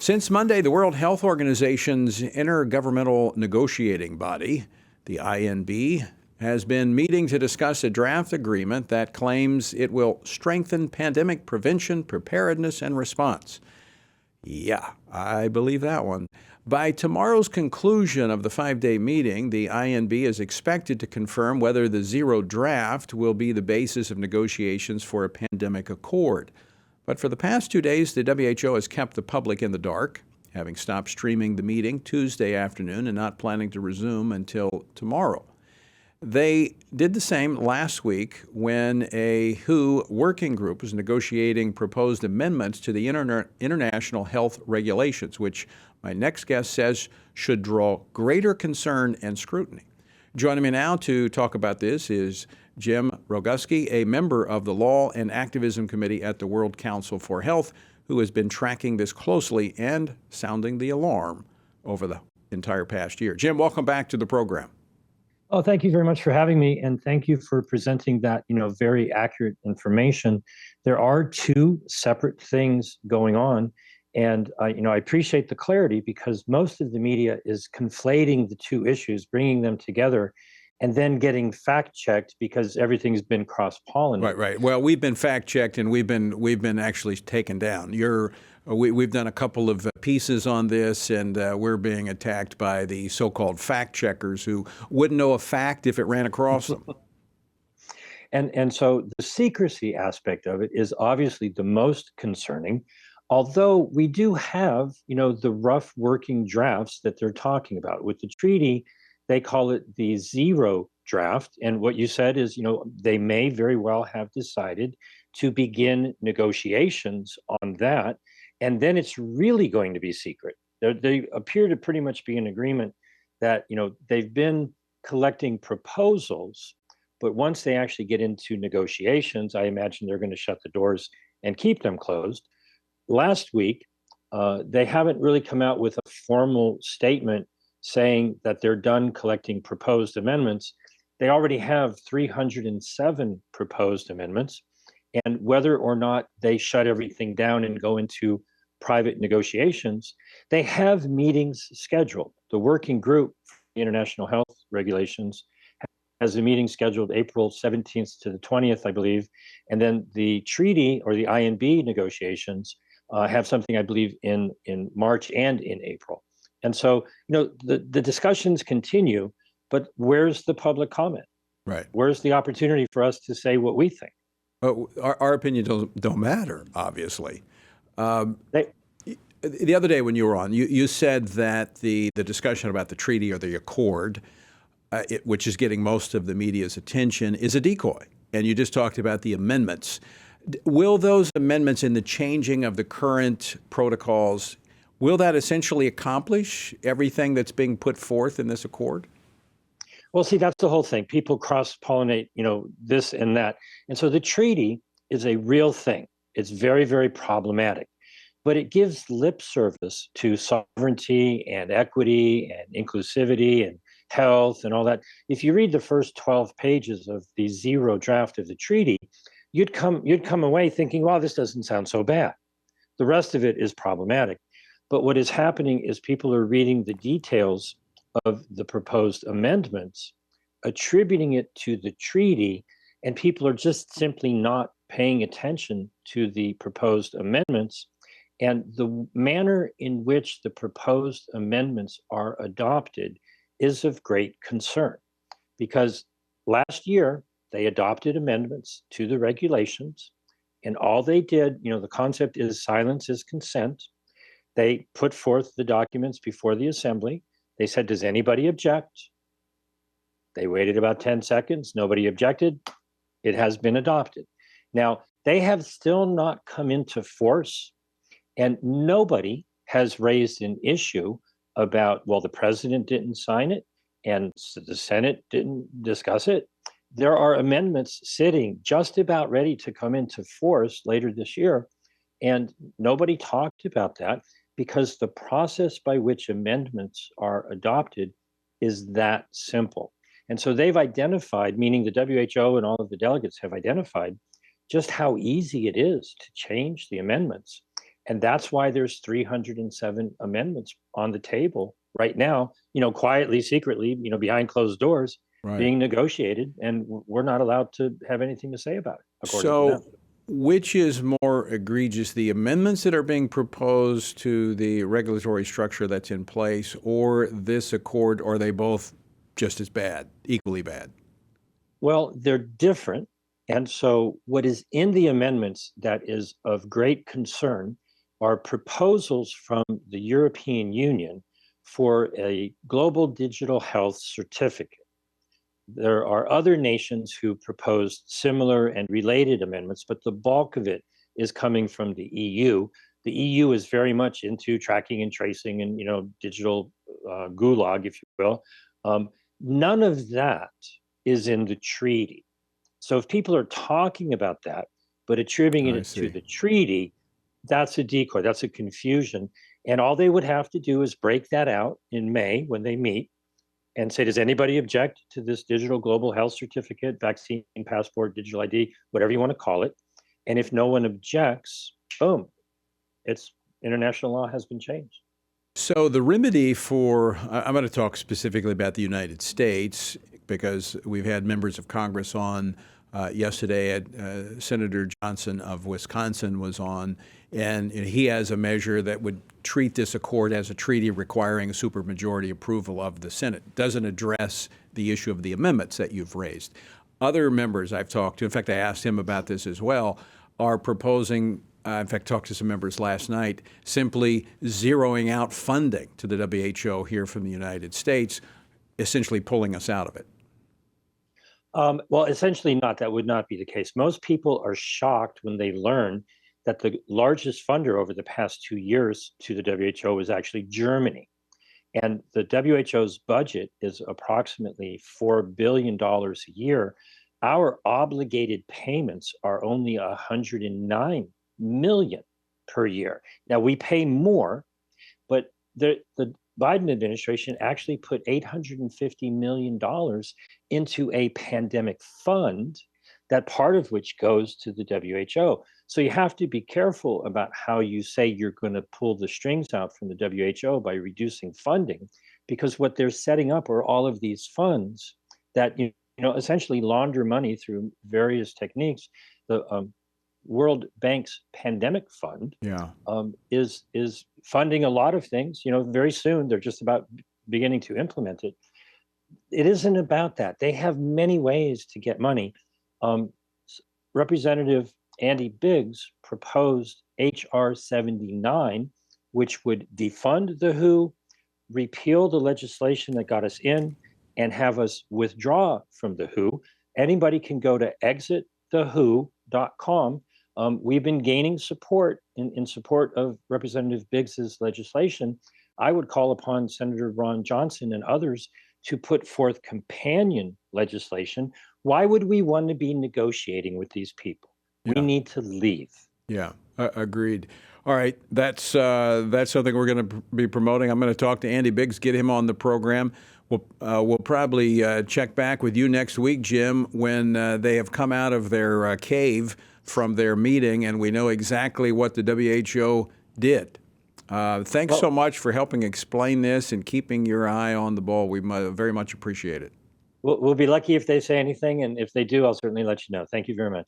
Since Monday, the World Health Organization's intergovernmental negotiating body, the INB, has been meeting to discuss a draft agreement that claims it will strengthen pandemic prevention, preparedness, and response. Yeah, I believe that one. By tomorrow's conclusion of the 5-day meeting, the INB is expected to confirm whether the zero draft will be the basis of negotiations for a pandemic accord. But for the past 2 days, the WHO has kept the public in the dark, having stopped streaming the meeting Tuesday afternoon and not planning to resume until tomorrow. They did the same last week when a WHO working group was negotiating proposed amendments to the international health regulations, which my next guest says should draw greater concern and scrutiny. Joining me now to talk about this is Jim Roguski, a member of the Law and Activism Committee at the World Council for Health, who has been tracking this closely and sounding the alarm over the entire past year. Jim, welcome back to the program. Oh, thank you very much for having me, and thank you for presenting that, very accurate information. There are two separate things going on, and I appreciate the clarity because most of the media is conflating the two issues, bringing them together, and then getting fact-checked because everything's been cross-pollinated. Right. Well, we've been fact-checked and we've been actually taken down. We've done a couple of pieces on this, and we're being attacked by the so-called fact-checkers who wouldn't know a fact if it ran across them. And so the secrecy aspect of it is obviously the most concerning, although we do have, the rough working drafts that they're talking about. With the treaty, they call it the zero draft. And what you said is, they may very well have decided to begin negotiations on that. And then it's really going to be secret. They appear to pretty much be in agreement that, they've been collecting proposals, but once they actually get into negotiations, I imagine they're going to shut the doors and keep them closed. Last week, they haven't really come out with a formal statement saying that they're done collecting proposed amendments. They already have 307 proposed amendments. And whether or not they shut everything down and go into private negotiations, they have meetings scheduled. The working group for the international health regulations has a meeting scheduled April 17th to the 20th, I believe. And then the treaty or the INB negotiations have something, I believe, in March and in April. And so, the discussions continue, but where's the public comment? Right. Where's the opportunity for us to say what we think? Our opinions don't matter, obviously. The other day when you were on, you said that the discussion about the treaty or the accord, which is getting most of the media's attention, is a decoy. And you just talked about the amendments. Will those amendments in the changing of the current protocols, will that essentially accomplish everything that's being put forth in this accord? Well, see, that's the whole thing. People cross-pollinate, this and that. And so the treaty is a real thing. It's very, very problematic. But it gives lip service to sovereignty and equity and inclusivity and health and all that. If you read the first 12 pages of the zero draft of the treaty, you'd come away thinking, wow, this doesn't sound so bad. The rest of it is problematic. But what is happening is people are reading the details of the proposed amendments, attributing it to the treaty, and people are just simply not paying attention to the proposed amendments. And the manner in which the proposed amendments are adopted is of great concern, because last year they adopted amendments to the regulations, and all they did, the concept is silence is consent. They put forth the documents before the assembly. They said, does anybody object? They waited about 10 seconds. Nobody objected. It has been adopted. Now, they have still not come into force, and nobody has raised an issue about, well, the president didn't sign it and the Senate didn't discuss it. There are amendments sitting just about ready to come into force later this year, and nobody talked about that, because the process by which amendments are adopted is that simple. And so they've identified, meaning the WHO and all of the delegates have identified, just how easy it is to change the amendments. And that's why there's 307 amendments on the table right now, quietly, secretly, behind closed doors Right. being negotiated. And we're not allowed to have anything to say about it, according to them. So, which is more egregious, the amendments that are being proposed to the regulatory structure that's in place, or this accord, or are they both just as bad, equally bad? Well, they're different. And so, what is in the amendments that is of great concern are proposals from the European Union for a global digital health certificate. There are other nations who proposed similar and related amendments, but the bulk of it is coming from the EU. The EU is very much into tracking and tracing and digital gulag, if you will. None of that is in the treaty. So if people are talking about that, but attributing I it to see. the treaty, that's a decoy, that's a confusion. And all they would have to do is break that out in May when they meet and say, does anybody object to this digital global health certificate, vaccine passport, digital ID, whatever you want to call it? And if no one objects, boom, it's international law has been changed. So the remedy for, I'm going to talk specifically about the United States because we've had members of Congress on yesterday. Senator Johnson of Wisconsin was on, and he has a measure that would treat this accord as a treaty requiring a supermajority approval of the Senate. Doesn't address the issue of the amendments that you've raised. Other members I've talked to, in fact, I asked him about this as well, are proposing, in fact, talked to some members last night, simply zeroing out funding to the WHO here from the United States, essentially pulling us out of it. Well, essentially not. That would not be the case. Most people are shocked when they learn that the largest funder over the past 2 years to the WHO is actually Germany. And the WHO's budget is approximately $4 billion a year. Our obligated payments are only $109 million per year. Now, we pay more, but the Biden administration actually put $850 million into a pandemic fund, that part of which goes to the WHO. So you have to be careful about how you say you're going to pull the strings out from the WHO by reducing funding, because what they're setting up are all of these funds that essentially launder money through various techniques. The World Bank's pandemic fund Yeah. is funding a lot of things. Very soon they're just about beginning to implement it. It isn't about that. They have many ways to get money. Representative Andy Biggs proposed HR 79, which would defund the WHO, repeal the legislation that got us in, and have us withdraw from the WHO. Anybody can go to exitthewho.com. We've been gaining support in support of Representative Biggs's legislation. I would call upon Senator Ron Johnson and others to put forth companion legislation. Why would we want to be negotiating with these people? We need to leave. Yeah, agreed. All right, that's something we're going to be promoting. I'm going to talk to Andy Biggs, get him on the program. We'll probably check back with you next week, Jim, when they have come out of their cave from their meeting and we know exactly what the WHO did. Thanks so much for helping explain this and keeping your eye on the ball. We very much appreciate it. We'll be lucky if they say anything, and if they do, I'll certainly let you know. Thank you very much.